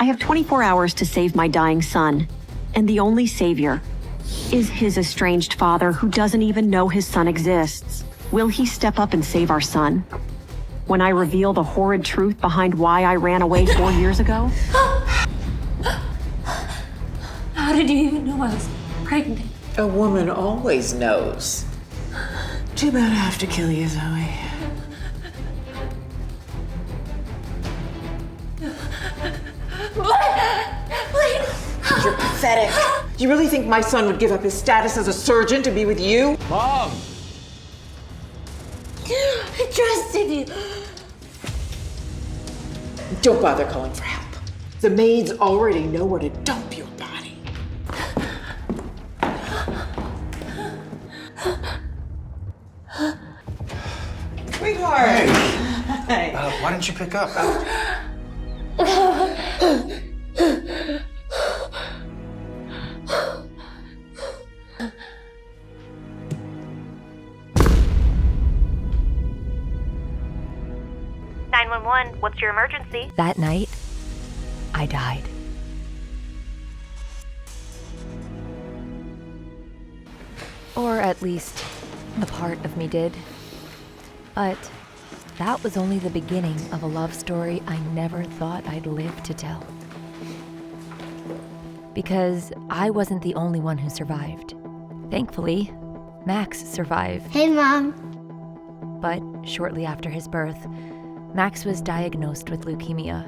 have 24 hours to save my dying son, and the only savior is his estranged father who doesn't even know his son exists. Will he step up and save our son? When I reveal the horrid truth behind why I ran away 4 years ago? How did you even know I was pregnant? A woman always knows. Too bad I have to kill you, Zoey. Blaine! You're pathetic. Do you really think my son would give up his status as a surgeon to be with you? Mom! I trusted you. Don't bother calling for help. The maids already know where to dump your body. Sweetheart! Hey. Why didn't you pick up? 911, what's your emergency? That night, I died. Or at least, a part of me did. But that was only the beginning of a love story I never thought I'd live to tell. Because I wasn't the only one who survived. Thankfully, Max survived. Hey, Mom. But shortly after his birth, Max was diagnosed with leukemia.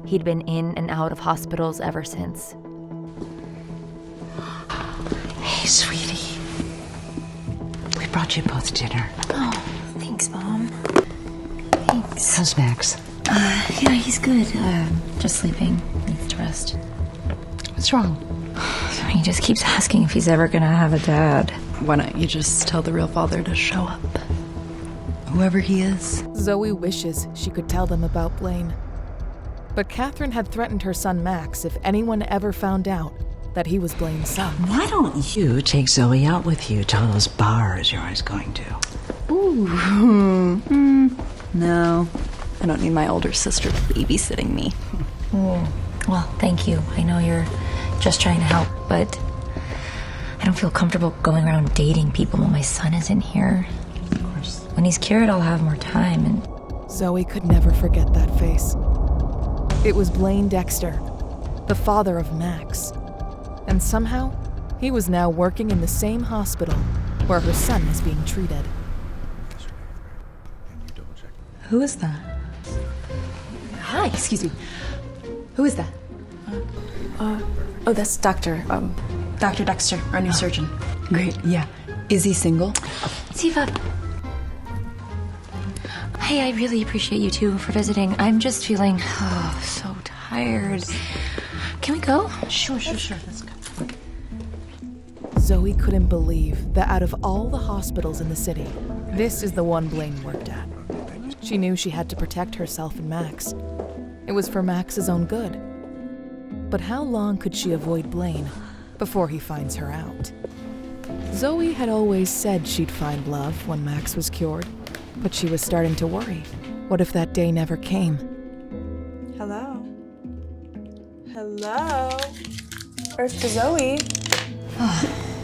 He'd been in and out of hospitals ever since. Hey, sweetie. We brought you both dinner. Oh, thanks, Mom. Thanks. How's Max? Yeah, he's good. Just sleeping. Needs to rest. What's wrong? He just keeps asking if he's ever gonna have a dad. Why don't you just tell the real father to show up? Whoever he is. Zoey wishes she could tell them about Blaine. But Catherine had threatened her son Max if anyone ever found out that he was Blaine's son. Why don't you take Zoey out with you to all those bars you're always going to? Ooh. No. I don't need my older sister babysitting me. Well, thank you. I know you're just trying to help, but I don't feel comfortable going around dating people when my son isn't here. Of course. When he's cured, I'll have more time and... Zoey could never forget that face. It was Blaine Dexter, the father of Max. And somehow, he was now working in the same hospital where her son was being treated. Who is that? Hi, excuse me. Who is that? Oh, that's Dr. Dexter, our new surgeon. Great, yeah. Is he single? Ziva. Hey, I really appreciate you two for visiting. I'm just feeling so tired. Can we go? Sure. Let's go. Zoey couldn't believe that out of all the hospitals in the city, this is the one Blaine worked at. She knew she had to protect herself and Max. It was for Max's own good. But how long could she avoid Blaine before he finds her out? Zoey had always said she'd find love when Max was cured, but she was starting to worry. What if that day never came? Hello? Earth to Zoey.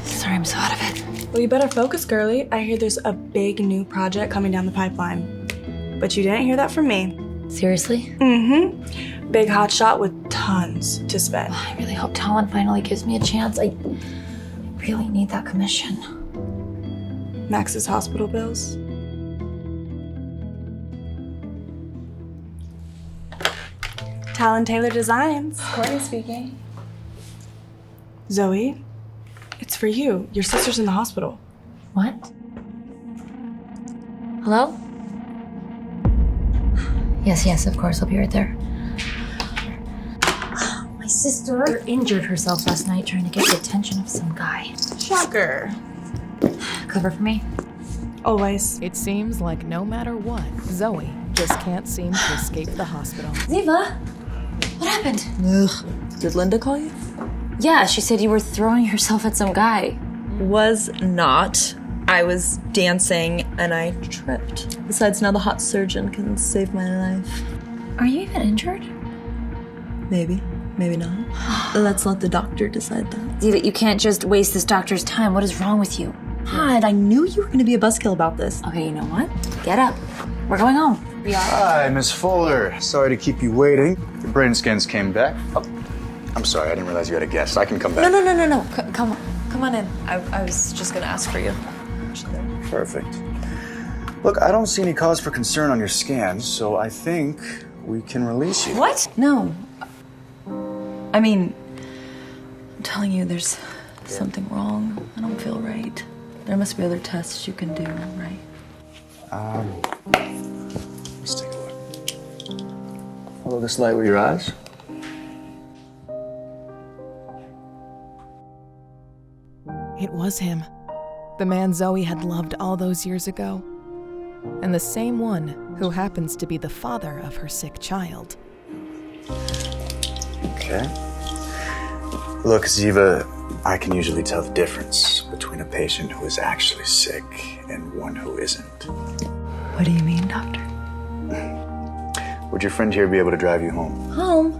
Sorry, I'm so out of it. Well, you better focus, girly. I hear there's a big new project coming down the pipeline. But you didn't hear that from me. Seriously? Mm-hmm. Big hotshot with tons to spend. I really hope Talon finally gives me a chance. I really need that commission. Max's hospital bills. Talon Taylor Designs. Courtney speaking. Zoey, it's for you. Your sister's in the hospital. What? Hello? Yes, of course. I'll be right there. My sister injured herself last night trying to get the attention of some guy. Shocker. Cover for me? Always. It seems like no matter what, Zoey just can't seem to escape the hospital. Ziva, what happened? Ugh. Did Linda call you? Yeah, she said you were throwing yourself at some guy. Was not. I was dancing and I tripped. Besides, now the hot surgeon can save my life. Are you even injured? Maybe. Maybe not. Let's let the doctor decide that. Ziva, you can't just waste this doctor's time. What is wrong with you? God, I knew you were going to be a buzzkill about this. Okay, you know what? Get up. We're going home. We are. Hi, Miss Fuller. Sorry to keep you waiting. Your brain scans came back. Oh, I'm sorry. I didn't realize you had a guest. I can come back. No. Come on in. I was just going to ask for you. Perfect. Look, I don't see any cause for concern on your scans, so I think we can release you. What? No. I mean, I'm telling you, there's something wrong. I don't feel right. There must be other tests you can do, right? Let's take a look. Follow this light with your eyes. It was him. The man Zoey had loved all those years ago. And the same one who happens to be the father of her sick child. Okay. Look, Ziva, I can usually tell the difference between a patient who is actually sick and one who isn't. What do you mean, doctor? Would your friend here be able to drive you home? Home?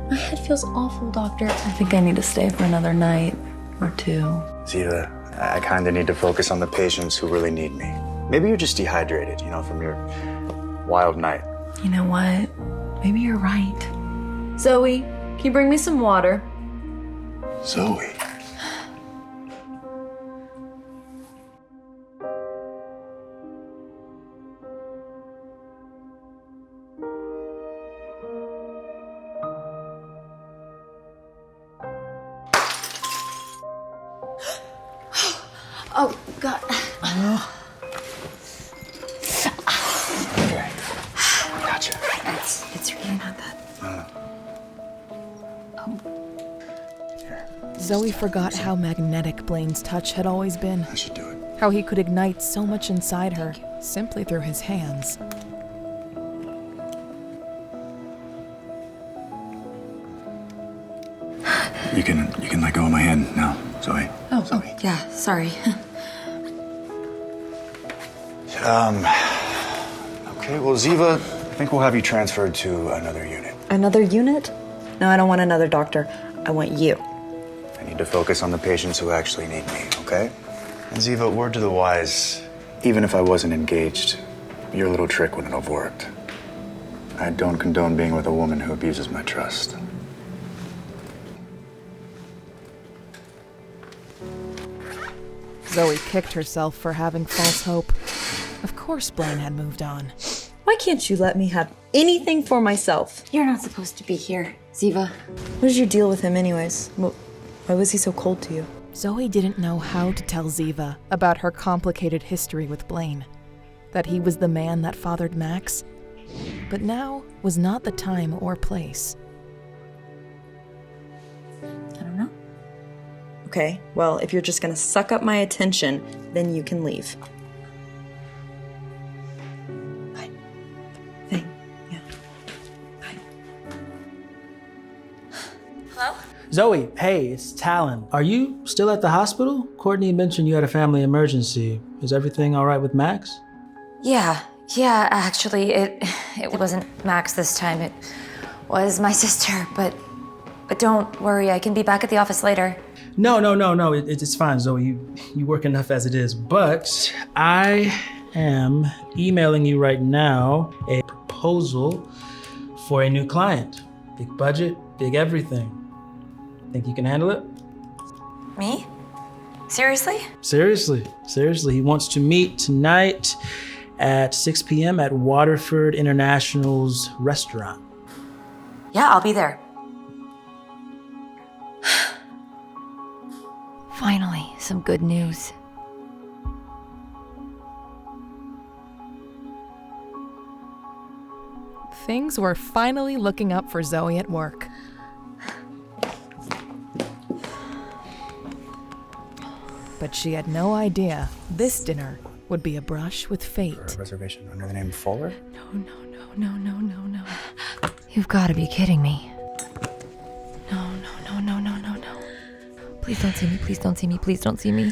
My head feels awful, doctor. I think I need to stay for another night or two. Ziva, I kind of need to focus on the patients who really need me. Maybe you're just dehydrated, from your wild night. You know what? Maybe you're right. Zoey, can you bring me some water? Zoey. Oh, God. Okay. Gotcha. It's really not that. Zoey forgot how magnetic Blaine's touch had always been. I should do it. How he could ignite so much inside her simply through his hands. You can let go of my hand now, Zoey. Oh, yeah, sorry. Okay, well, Ziva, I think we'll have you transferred to another unit. Another unit? No, I don't want another doctor. I want you. I need to focus on the patients who actually need me, okay? And Ziva, word to the wise, even if I wasn't engaged, your little trick wouldn't have worked. I don't condone being with a woman who abuses my trust. Zoey kicked herself for having false hope. Of course Blaine had moved on. Why can't you let me have anything for myself? You're not supposed to be here, Ziva. What is your deal with him anyways? Why was he so cold to you? Zoey didn't know how to tell Ziva about her complicated history with Blaine. That he was the man that fathered Max. But now was not the time or place. I don't know. Okay, well, if you're just gonna suck up my attention, then you can leave. Bye. Thing, yeah. Bye. Hello? Zoey, hey, it's Talon. Are you still at the hospital? Courtney mentioned you had a family emergency. Is everything all right with Max? Yeah, actually, it wasn't Max this time. It was my sister, but don't worry, I can be back at the office later. No, it's fine, Zoey. You work enough as it is. But I am emailing you right now a proposal for a new client. Big budget, big everything. Think you can handle it? Me? Seriously? Seriously. He wants to meet tonight at 6 p.m. at Waterford International's restaurant. Yeah, I'll be there. Finally, some good news. Things were finally looking up for Zoey at work. But she had no idea this dinner would be a brush with fate. For a reservation under the name Fuller? No. You've got to be kidding me. No. Please don't see me, please don't see me.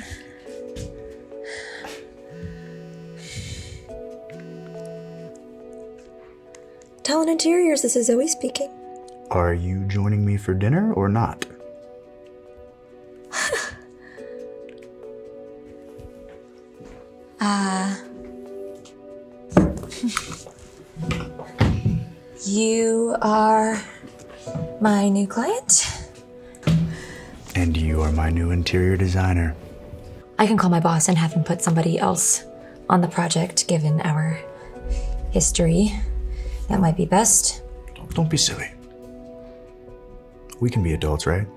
Talon Interiors, this is Zoey speaking. Are you joining me for dinner or not? You are my new client? And you are my new interior designer. I can call my boss and have him put somebody else on the project, given our history. That might be best. Don't be silly. We can be adults, right?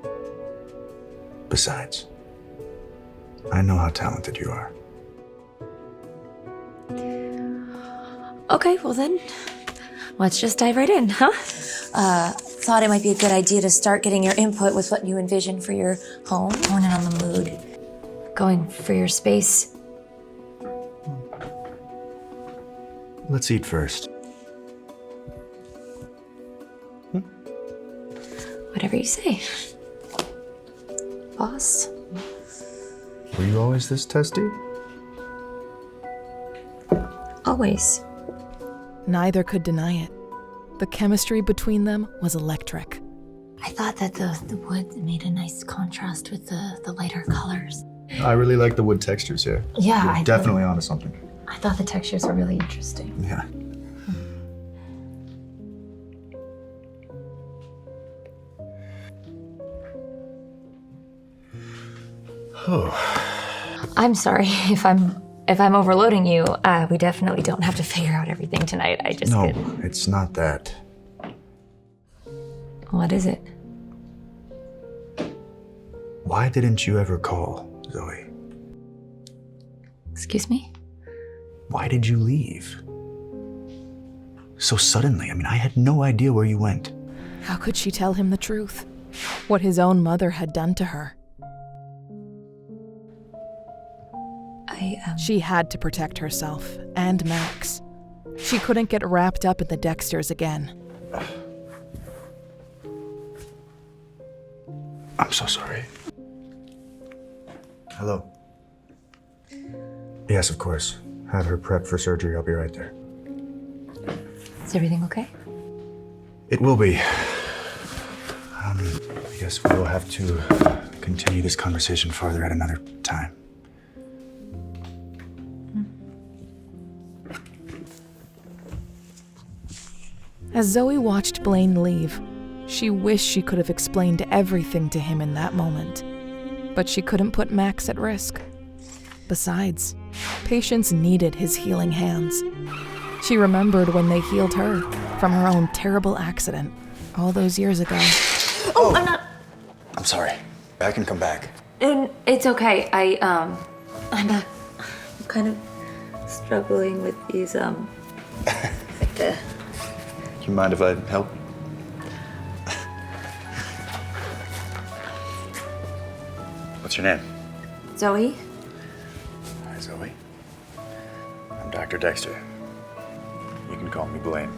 Besides, I know how talented you are. Okay, well then, let's just dive right in, huh? Thought it might be a good idea to start getting your input with what you envision for your home. Hone in on the mood. Going for your space. Let's eat first. Whatever you say. Boss? Were you always this testy? Always. Neither could deny it. The chemistry between them was electric. I thought that the wood made a nice contrast with the lighter colors. I really like the wood textures here. Yeah, You're definitely onto something. I thought the textures were really interesting. Yeah. Oh. I'm sorry if I'm overloading you. We definitely don't have to figure out everything tonight. I just No, it's not that. What is it? Why didn't you ever call, Zoey? Excuse me? Why did you leave? So suddenly, I mean, I had no idea where you went. How could she tell him the truth? What his own mother had done to her. She had to protect herself and Max. She couldn't get wrapped up in the Dexters again. I'm so sorry. Hello. Yes, of course. Have her prepped for surgery. I'll be right there. Is everything okay? It will be. I guess we will have to continue this conversation farther at another time. As Zoey watched Blaine leave, she wished she could have explained everything to him in that moment. But she couldn't put Max at risk. Besides, Patience needed his healing hands. She remembered when they healed her from her own terrible accident all those years ago. Oh, I'm not... I'm sorry. I can come back. It's okay. I'm kind of struggling with these, Do you mind if I help? What's your name? Zoey? Hi, Zoey. I'm Dr. Dexter. You can call me Blaine.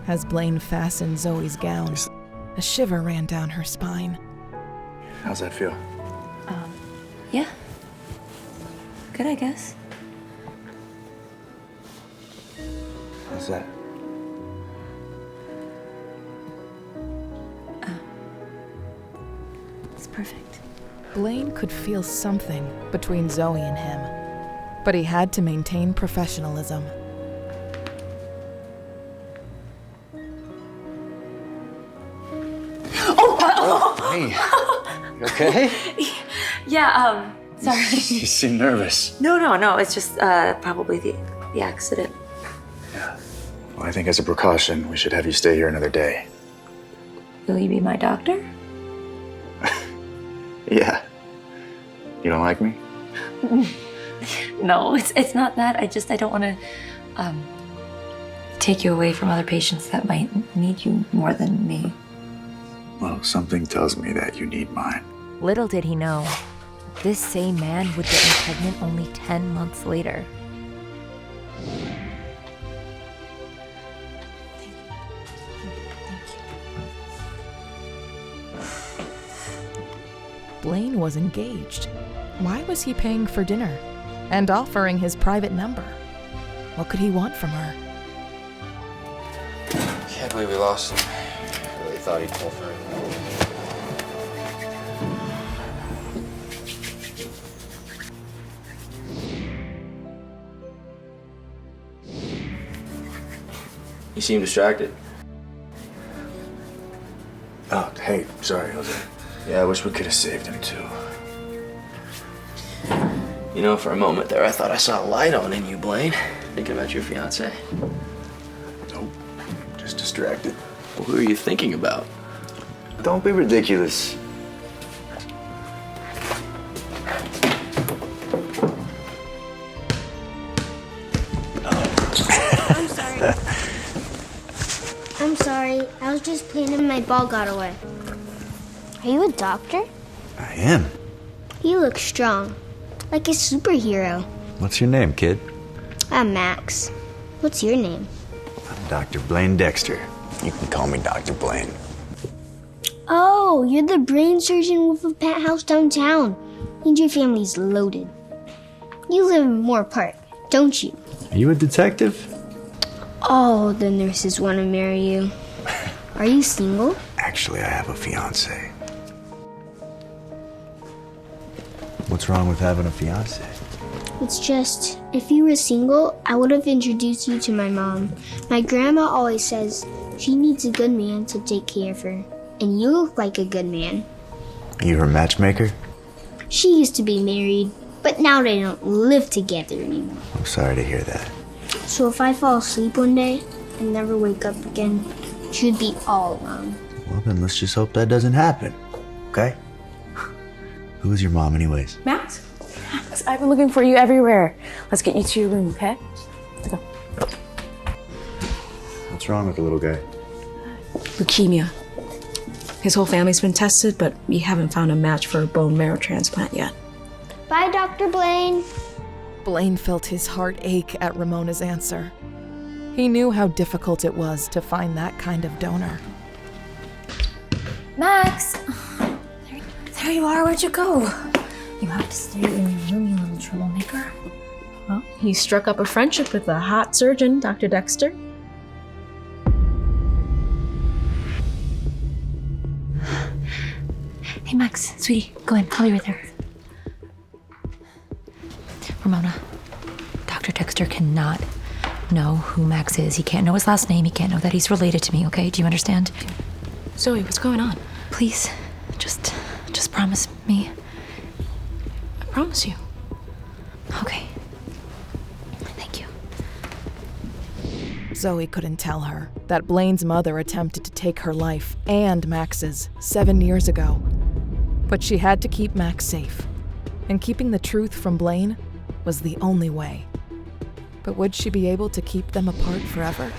As Blaine fastened Zoey's gown, a shiver ran down her spine. How's that feel? Yeah. Good, I guess. How's that? It's perfect. Blaine could feel something between Zoey and him, but he had to maintain professionalism. Hey, you okay? Yeah, sorry. You seem nervous. No, it's just, probably the accident. Yeah. Well, I think as a precaution, we should have you stay here another day. Will you be my doctor? Yeah. You don't like me? No, it's not that. I don't want to, take you away from other patients that might need you more than me. Well, something tells me that you need mine. Little did he know, this same man would get me pregnant only 10 months later. Blaine was engaged. Why was he paying for dinner and offering his private number? What could he want from her? Can't believe we lost him. thought he'd pull through. You seem distracted. Oh, hey, sorry, Jose. Yeah, I wish we could have saved him too. You know, for a moment there, I thought I saw a light on in you, Blaine. Thinking about your fiance. Nope, just distracted. Well, who are you thinking about? Don't be ridiculous. I'm sorry. I'm sorry. I was just playing and my ball got away. Are you a doctor? I am. You look strong. Like a superhero. What's your name, kid? I'm Max. What's your name? I'm Dr. Blaine Dexter. You can call me Dr. Blaine. Oh, you're the brain surgeon with a penthouse downtown. And your family's loaded. You live in Moore Park, don't you? Are you a detective? Oh, the nurses want to marry you. Are you single? Actually, I have a fiance. What's wrong with having a fiance? It's just, if you were single, I would have introduced you to my mom. My grandma always says she needs a good man to take care of her. And you look like a good man. Are you her matchmaker? She used to be married, but now they don't live together anymore. I'm sorry to hear that. So if I fall asleep one day and never wake up again, she'd be all alone. Well, then let's just hope that doesn't happen, okay? Who is your mom anyways? Max? Max, I've been looking for you everywhere. Let's get you to your room, okay? Let's go. What's wrong with the little guy? Leukemia. His whole family's been tested, but we haven't found a match for a bone marrow transplant yet. Bye, Dr. Blaine. Blaine felt his heart ache at Ramona's answer. He knew how difficult it was to find that kind of donor. Max! There you are, where'd you go? You have to stay in your room, you little troublemaker. Well, he struck up a friendship with a hot surgeon, Dr. Dexter. Hey Max, sweetie, go in, I'll be right there. Ramona, Dr. Dexter cannot know who Max is. He can't know his last name, he can't know that he's related to me, okay? Do you understand? Zoey, what's going on? Please, just promise me. I promise you. Okay. Thank you. Zoey couldn't tell her that Blaine's mother attempted to take her life and Max's 7 years ago. But she had to keep Max safe. And keeping the truth from Blaine was the only way. But would she be able to keep them apart forever?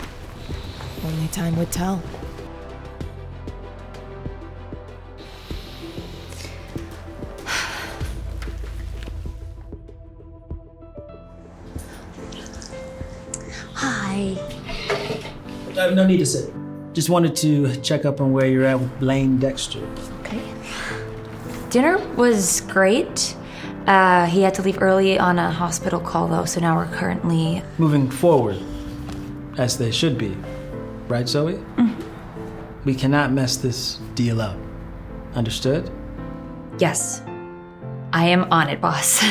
Only time would tell. Hi. No need to sit. Just wanted to check up on where you're at with Blaine Dexter. Okay. Dinner was great. He had to leave early on a hospital call though, so now we're currently Moving forward, as they should be. Right, Zoe? Mm-hmm. We cannot mess this deal up. Understood? Yes. I am on it, boss.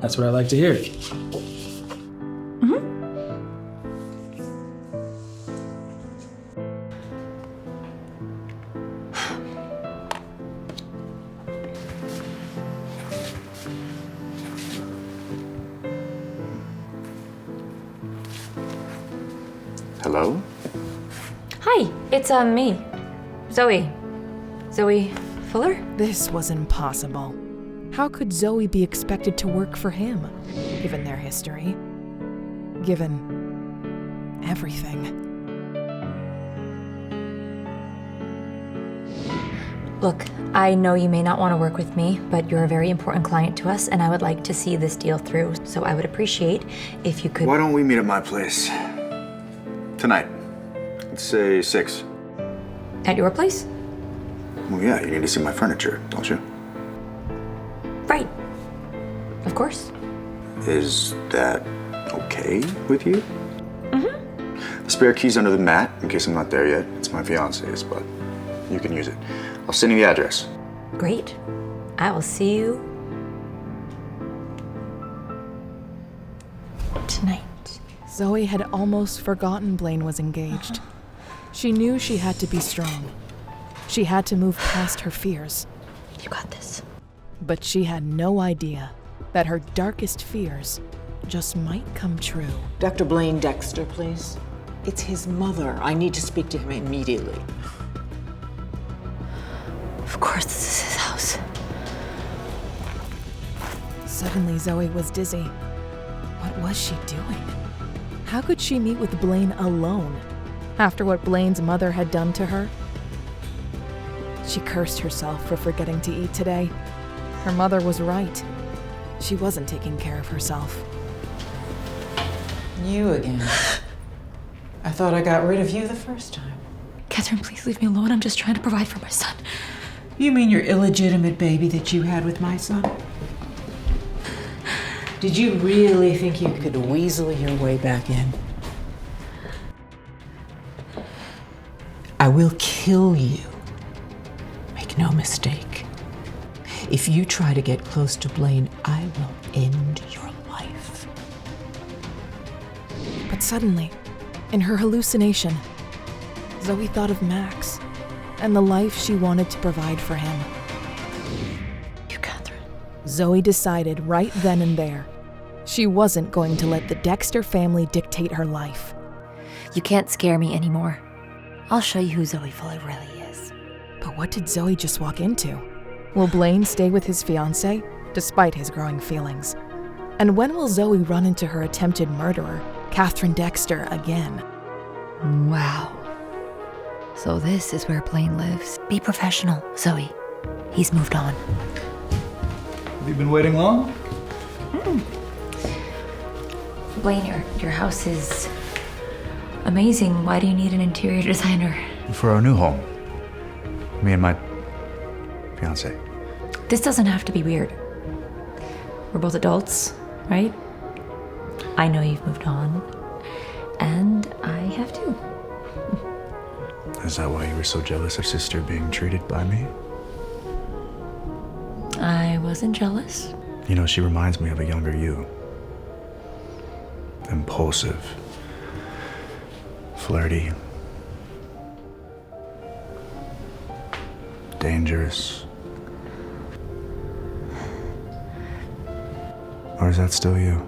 That's what I like to hear. Mm-hmm. Hello? Hi, it's me. Zoe. Zoe Fuller? This was impossible. How could Zoe be expected to work for him, given their history? Given everything. Look, I know you may not want to work with me, but you're a very important client to us, and I would like to see this deal through. So I would appreciate if you could... Why don't we meet at my place? Tonight. Let's say 6. At your place? Well, yeah, you need to see my furniture, don't you? Right. Of course. Is that okay with you? Mm-hmm. Spare key's under the mat, in case I'm not there yet. It's my fiance's, but you can use it. I'll send you the address. Great. I will see you tonight. Zoey had almost forgotten Blaine was engaged. She knew she had to be strong. She had to move past her fears. You got this. But she had no idea that her darkest fears just might come true. Dr. Blaine Dexter, please. It's his mother. I need to speak to him immediately. Of course, this is his house. Suddenly, Zoey was dizzy. What was she doing? How could she meet with Blaine alone after what Blaine's mother had done to her? She cursed herself for forgetting to eat today. Her mother was right. She wasn't taking care of herself. You again. I thought I got rid of you the first time. Catherine, please leave me alone. I'm just trying to provide for my son. You mean your illegitimate baby that you had with my son? Did you really think you could weasel your way back in? I will kill you. Make no mistake. If you try to get close to Blaine, I will end your life. But suddenly, in her hallucination, Zoey thought of Max and the life she wanted to provide for him. Zoey decided right then and there she wasn't going to let the Dexter family dictate her life. You can't scare me anymore. I'll show you who Zoey Fuller really is. But what did Zoey just walk into? Will Blaine stay with his fiancée, despite his growing feelings? And when will Zoey run into her attempted murderer, Catherine Dexter, again? Wow. So this is where Blaine lives. Be professional, Zoey. He's moved on. Have you been waiting long? Blaine, your house is amazing. Why do you need an interior designer? For our new home. Me and my fiance. This doesn't have to be weird. We're both adults, right? I know you've moved on. And I have too. Is that why you were so jealous of sister being treated by me? I wasn't jealous. You know, she reminds me of a younger you. Impulsive. Flirty. Dangerous. Or is that still you?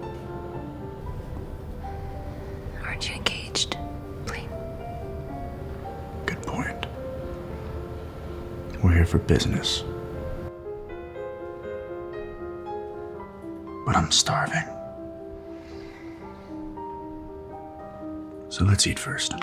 Aren't you engaged, Blaine? Good point. We're here for business. But I'm starving. So let's eat first.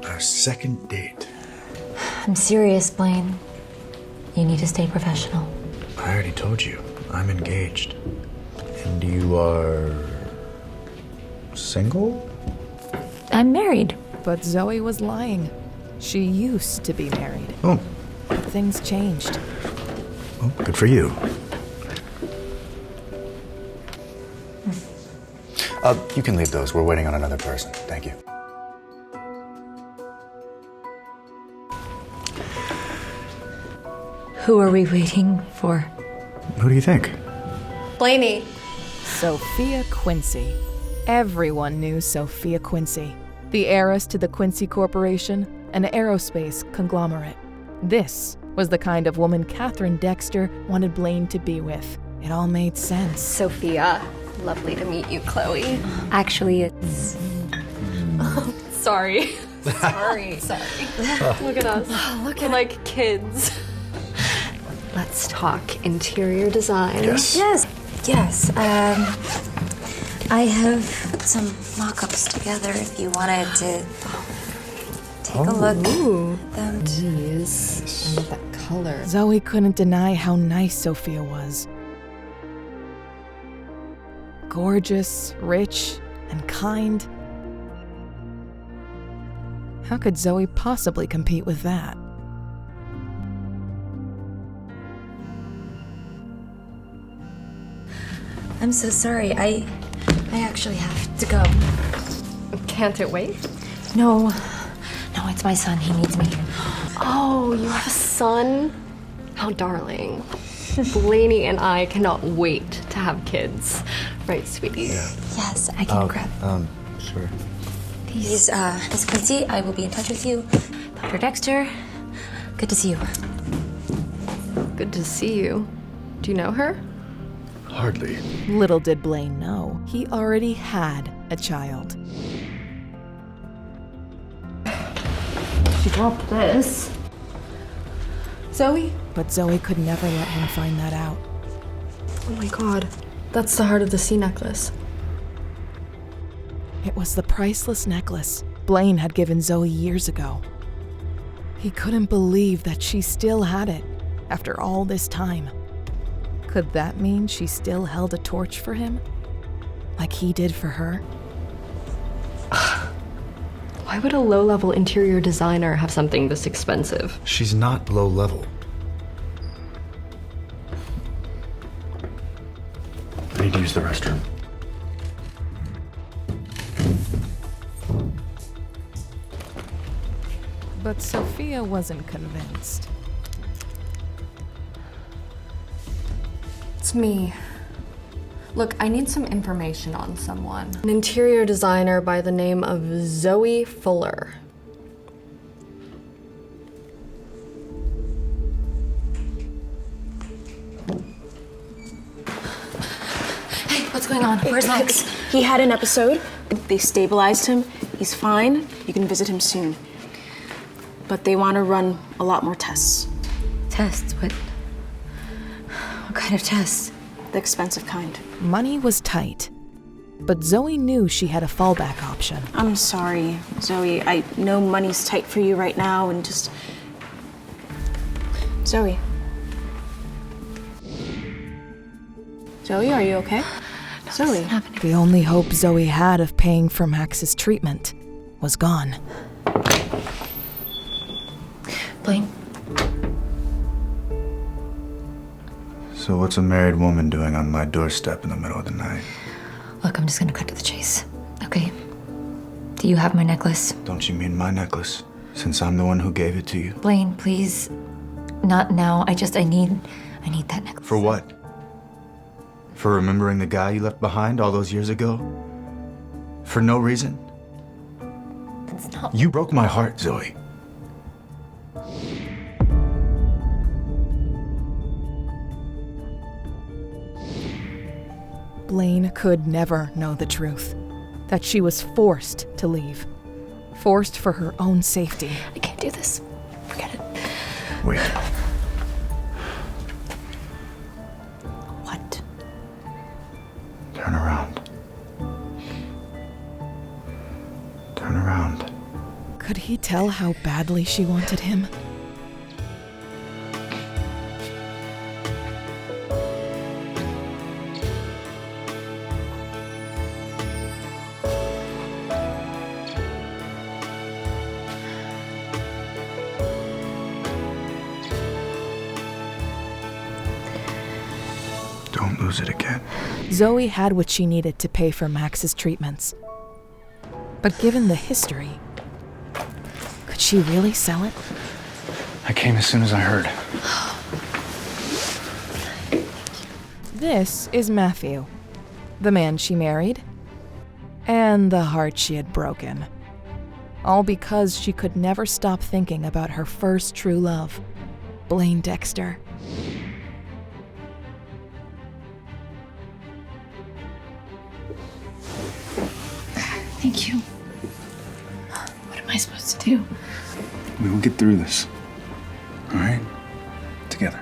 Our second date. I'm serious, Blaine. You need to stay professional. I already told you, I'm engaged. And you are single? I'm married. But Zoey was lying. She used to be married. Oh. But things changed. Well, good for you. You can leave those. We're waiting on another person. Thank you. Who are we waiting for? Who do you think? Blaney. Sophia Quincy. Everyone knew Sophia Quincy, the heiress to the Quincy Corporation, an aerospace conglomerate. This was the kind of woman Catherine Dexter wanted Blaine to be with. It all made sense. Sophia. Lovely to meet you, Chloe. Actually, it's... Oh, sorry. Sorry. Look at us. Look We're like kids. Let's talk interior design. Yes. Yes. I have some mock-ups together if you wanted to take a look at them. Jeez. I love that color. Zoey couldn't deny how nice Sophia was. Gorgeous, rich, and kind. How could Zoey possibly compete with that? I'm so sorry. I actually have to go. Can't it wait? No, it's my son. He needs me. Oh, you have a son? How darling. Blaney and I cannot wait to have kids. Right, sweetie? Yeah. Yes, I can grab. Sure. These, Miss Quincy, I will be in touch with you. Dr. Dexter, good to see you. Good to see you. Do you know her? Hardly. Little did Blaine know, he already had a child. She dropped this. Zoey? But Zoey could never let him find that out. Oh my god. That's the Heart of the Sea necklace. It was the priceless necklace Blaine had given Zoey years ago. He couldn't believe that she still had it after all this time. Could that mean she still held a torch for him? Like he did for her? Why would a low-level interior designer have something this expensive? She's not low level. I need to use the restroom. But Sophia wasn't convinced. It's me. Look, I need some information on someone. An interior designer by the name of Zoey Fuller. Hey, what's going on? Where's Max? He had an episode. They stabilized him. He's fine. You can visit him soon. But they want to run a lot more tests. Tests? What kind of tests? The expensive kind. Money was tight, but Zoey knew she had a fallback option. I'm sorry, Zoey. I know money's tight for you right now, and just... Zoey. Zoey, are you okay? No, Zoey. The only hope Zoey had of paying for Max's treatment was gone. Blaine? So what's a married woman doing on my doorstep in the middle of the night? Look, I'm just gonna cut to the chase, okay? Do you have my necklace? Don't you mean my necklace? Since I'm the one who gave it to you. Blaine, please. Not now. I need that necklace. For what? For remembering the guy you left behind all those years ago? For no reason? That's not... You broke my heart, Zoey. Blaine could never know the truth. That she was forced to leave. Forced for her own safety. I can't do this. Forget it. Wait. What? Turn around. Turn around. Could he tell how badly she wanted him? Don't lose it again. Zoey had what she needed to pay for Max's treatments. But given the history, could she really sell it? I came as soon as I heard. This is Matthew, the man she married, and the heart she had broken. All because she could never stop thinking about her first true love, Blaine Dexter. Thank you. What am I supposed to do? We will get through this. All right? Together.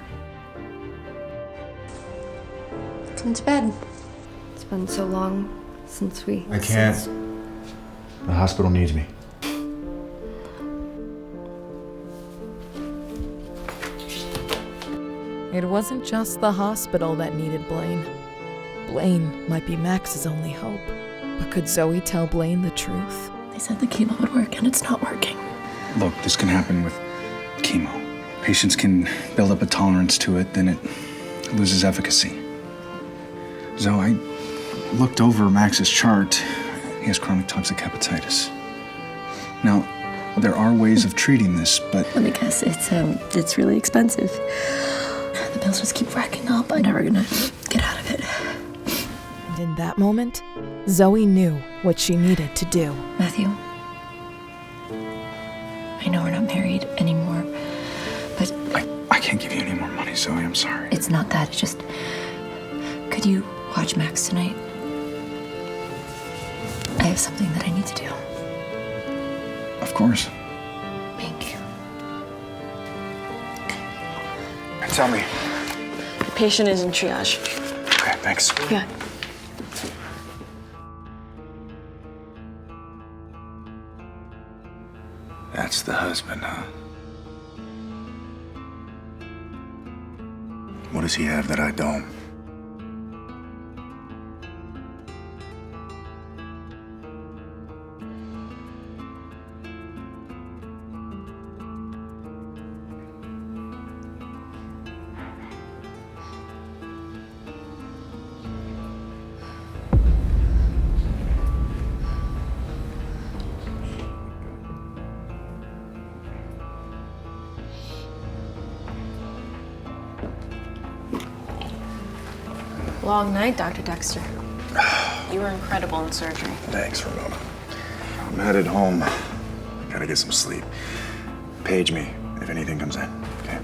Let's go to bed. It's been so long since we... I can't. The hospital needs me. It wasn't just the hospital that needed Blaine. Blaine might be Max's only hope. But could Zoey tell Blaine the truth? They said the chemo would work, and it's not working. Look, this can happen with chemo. Patients can build up a tolerance to it, then it loses efficacy. So I looked over Max's chart. He has chronic toxic hepatitis. Now, there are ways of treating this, but... Let me guess, it's really expensive. The bills just keep racking up. I'm never gonna get out of it. And in that moment, Zoey knew what she needed to do. Matthew, I know we're not married anymore, but... I can't give you any more money, Zoey, I'm sorry. It's not that, it's just... Could you watch Max tonight? I have something that I need to do. Of course. Thank you. Tell me. The patient is in triage. Okay, thanks. Yeah. That's the husband, huh? What does he have that I don't? Long night, Dr. Dexter. You were incredible in surgery. Thanks, Ramona. I'm headed home. I gotta get some sleep. Page me if anything comes in, okay?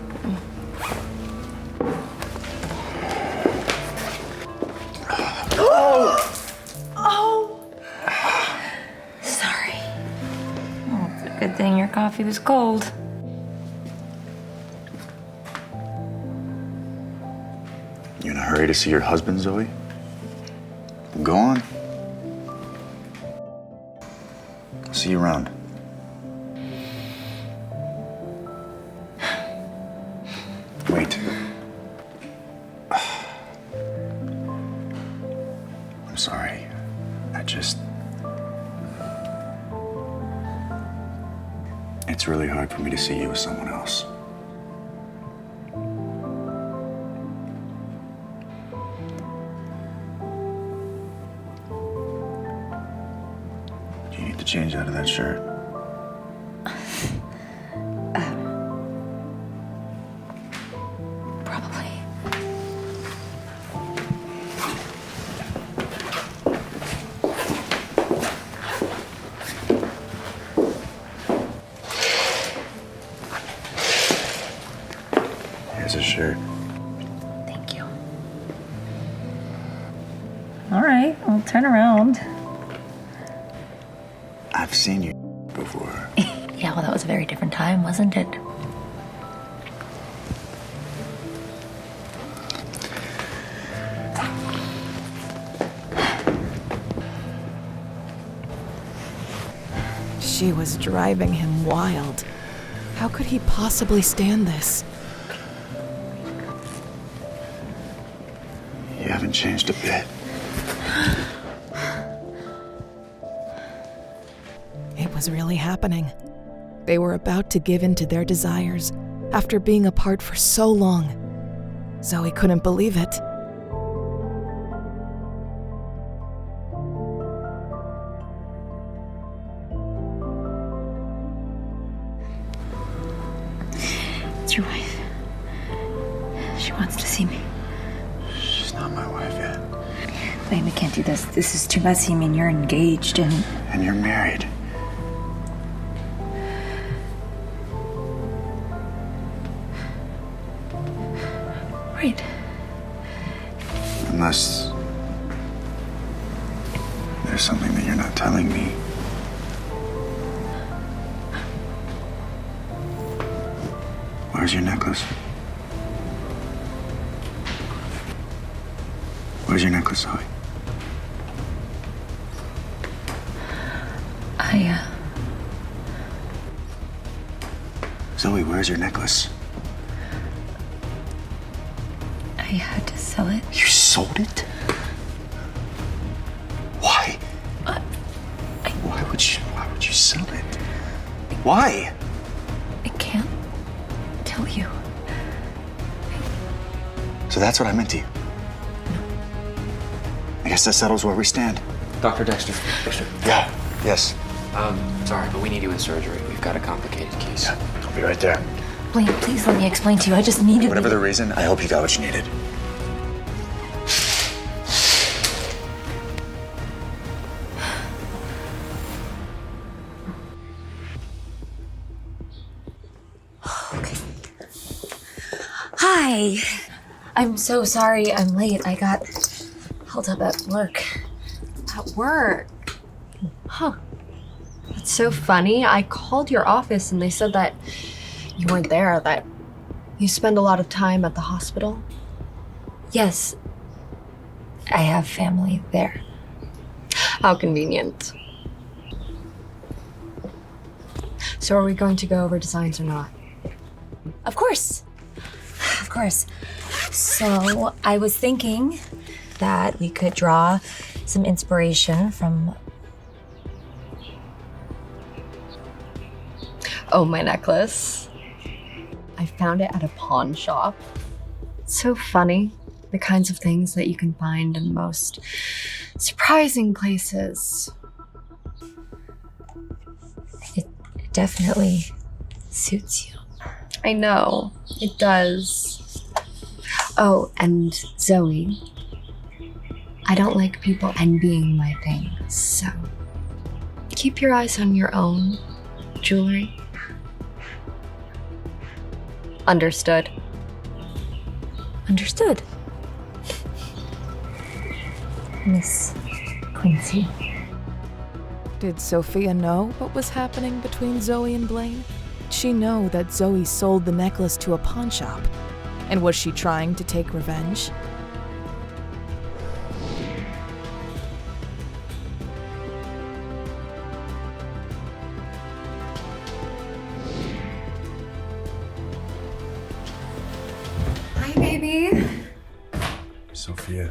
Sorry. Oh, it's a good thing your coffee was cold. You in a hurry to see your husband, Zoey? Go on. See you around. Wait. I'm sorry. It's really hard for me to see you with someone else. You need to change out of that shirt. Probably. Here's a shirt. Thank you. All right, I'll turn around. I've seen you before. Yeah, well, that was a very different time, wasn't it? She was driving him wild. How could he possibly stand this? You haven't changed a bit. It was really happening. They were about to give in to their desires after being apart for so long. Zoey couldn't believe it. It's your wife. She wants to see me. She's not my wife yet. Blaine, we can't do this. This is too messy. I mean, you're engaged and... And you're married. Right. Unless there's something that you're not telling me. Where's your necklace? Where's your necklace, Zoey? Zoey, where's your necklace? I had to sell it. You sold it? Why? Why would you sell it? Why? you. So that's what I meant to you. I guess that settles where we stand. Dr. Dexter. Dexter. Yeah, yes. Sorry, but we need you in surgery. We've got a complicated case. Yeah, I'll be right there. Blaine, please let me explain to you. I just needed. Whatever the reason, I hope you got what you needed. Hi. I'm so sorry I'm late. I got held up at work. At work? Huh. That's so funny. I called your office and they said that you weren't there, that you spend a lot of time at the hospital. Yes. I have family there. How convenient. So are we going to go over designs or not? Of course. Of course. So I was thinking that we could draw some inspiration from... Oh, my necklace. I found it at a pawn shop. It's so funny, the kinds of things that you can find in the most surprising places. It definitely suits you. I know, it does. Oh, and Zoey, I don't like people envying my things, so keep your eyes on your own jewelry. Understood. Understood. Miss Quincy. Did Sophia know what was happening between Zoey and Blaine? Did she know that Zoey sold the necklace to a pawn shop? And was she trying to take revenge? Hi, baby. Sophia.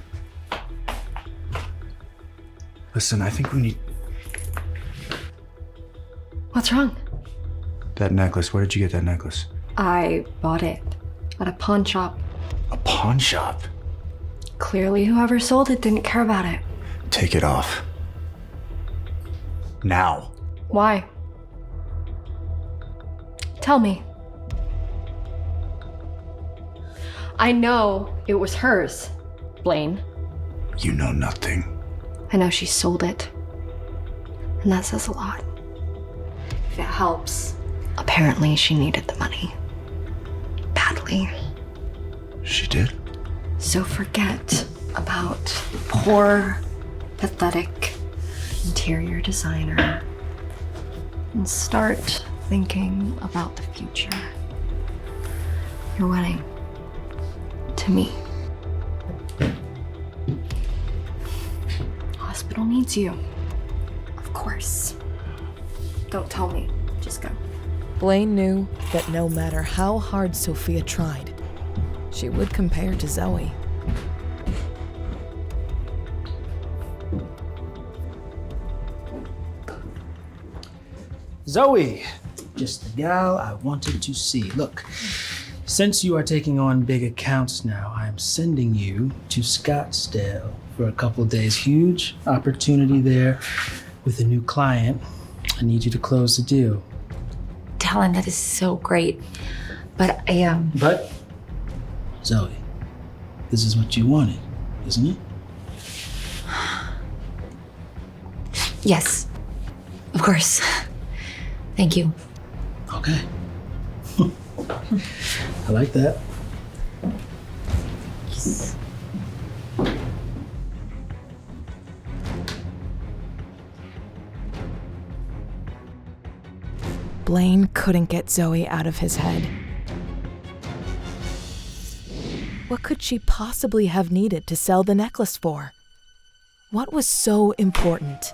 Listen, I think we need... What's wrong? That necklace. Where did you get that necklace? I bought it at a pawn shop. A pawn shop? Clearly, whoever sold it didn't care about it. Take it off. Now. Why? Tell me. I know it was hers, Blaine. You know nothing. I know she sold it. And that says a lot. If it helps. Apparently, she needed the money. Badly. She did? So forget about poor, pathetic interior designer and start thinking about the future. Your wedding. To me. Hospital needs you. Of course. Don't tell me. Just go. Blaine knew that no matter how hard Sophia tried, she would compare to Zoey. Zoey, just the gal I wanted to see. Look, since you are taking on big accounts now, I'm sending you to Scottsdale for a couple days. Huge opportunity there with a new client. I need you to close the deal. Talon, that is so great. But But, Zoey, this is what you wanted, isn't it? Yes, of course. Thank you. Okay. I like that. Yes. Blaine couldn't get Zoey out of his head. What could she possibly have needed to sell the necklace for? What was so important?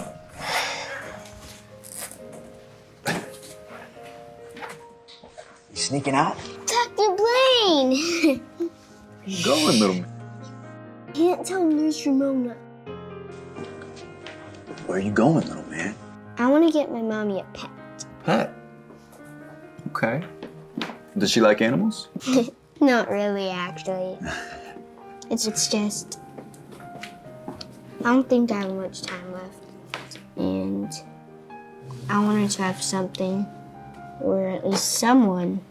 You sneaking out? Dr. Blaine! Where you going, little man? Can't tell Nurse Ramona. Where are you going, little man? I want to get my mommy a pet. Pet? Okay. Does she like animals? Not really, actually. It's just... I don't think I have much time left. And I wanted to have something, or at least someone,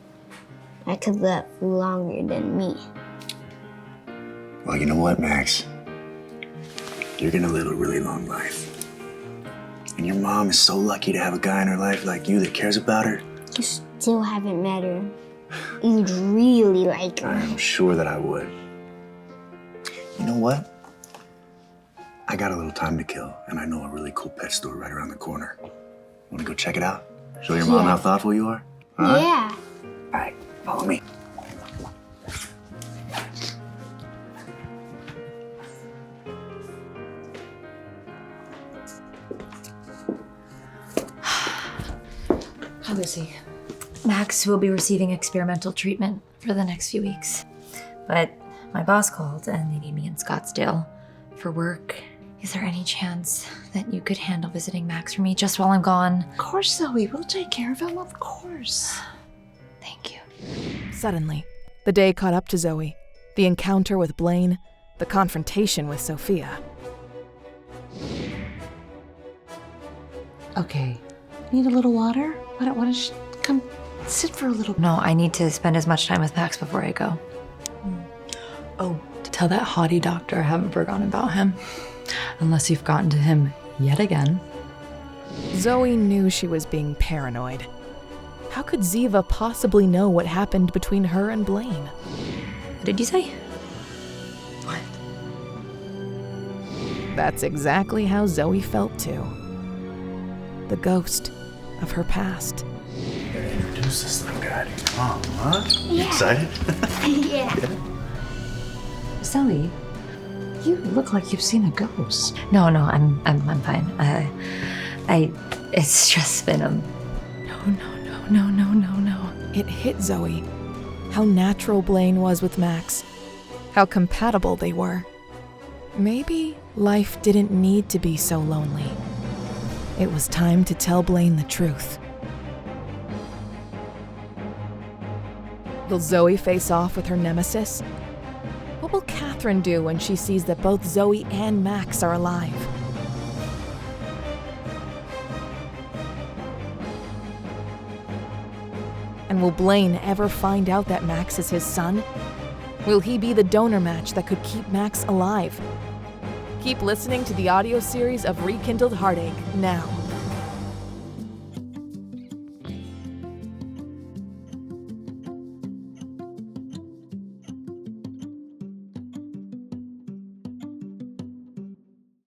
that could live longer than me. Well, you know what, Max? You're gonna live a really long life. And your mom is so lucky to have a guy in her life like you that cares about her. You still haven't met her. You'd really like her. I'm sure that I would. You know what? I got a little time to kill, and I know a really cool pet store right around the corner. Wanna go check it out? Show your mom how thoughtful you are? Huh? Yeah. All right, follow me. How is he? Max will be receiving experimental treatment for the next few weeks. But my boss called and they need me in Scottsdale for work. Is there any chance that you could handle visiting Max for me just while I'm gone? Of course, Zoe. We'll take care of him, of course. Thank you. Suddenly, the day caught up to Zoe. The encounter with Blaine, the confrontation with Sophia. Okay. Need a little water? Why don't you come sit for a little? No, I need to spend as much time with Max before I go. Oh, tell that haughty doctor I haven't forgotten about him. Unless you've gotten to him yet again. Zoe knew she was being paranoid. How could Ziva possibly know what happened between her and Blaine? What did you say? What? That's exactly how Zoe felt too. The ghost of her past. You gotta introduce this little guy to your mom, huh? Yeah. You excited? Yeah. Zoe, you look like you've seen a ghost. No, I'm fine. It's just been No. It hit Zoe how natural Blaine was with Max, how compatible they were. Maybe life didn't need to be so lonely. It was time to tell Blaine the truth. Will Zoe face off with her nemesis? What will Catherine do when she sees that both Zoe and Max are alive? And will Blaine ever find out that Max is his son? Will he be the donor match that could keep Max alive? Keep listening to the audio series of Rekindled Heartache now.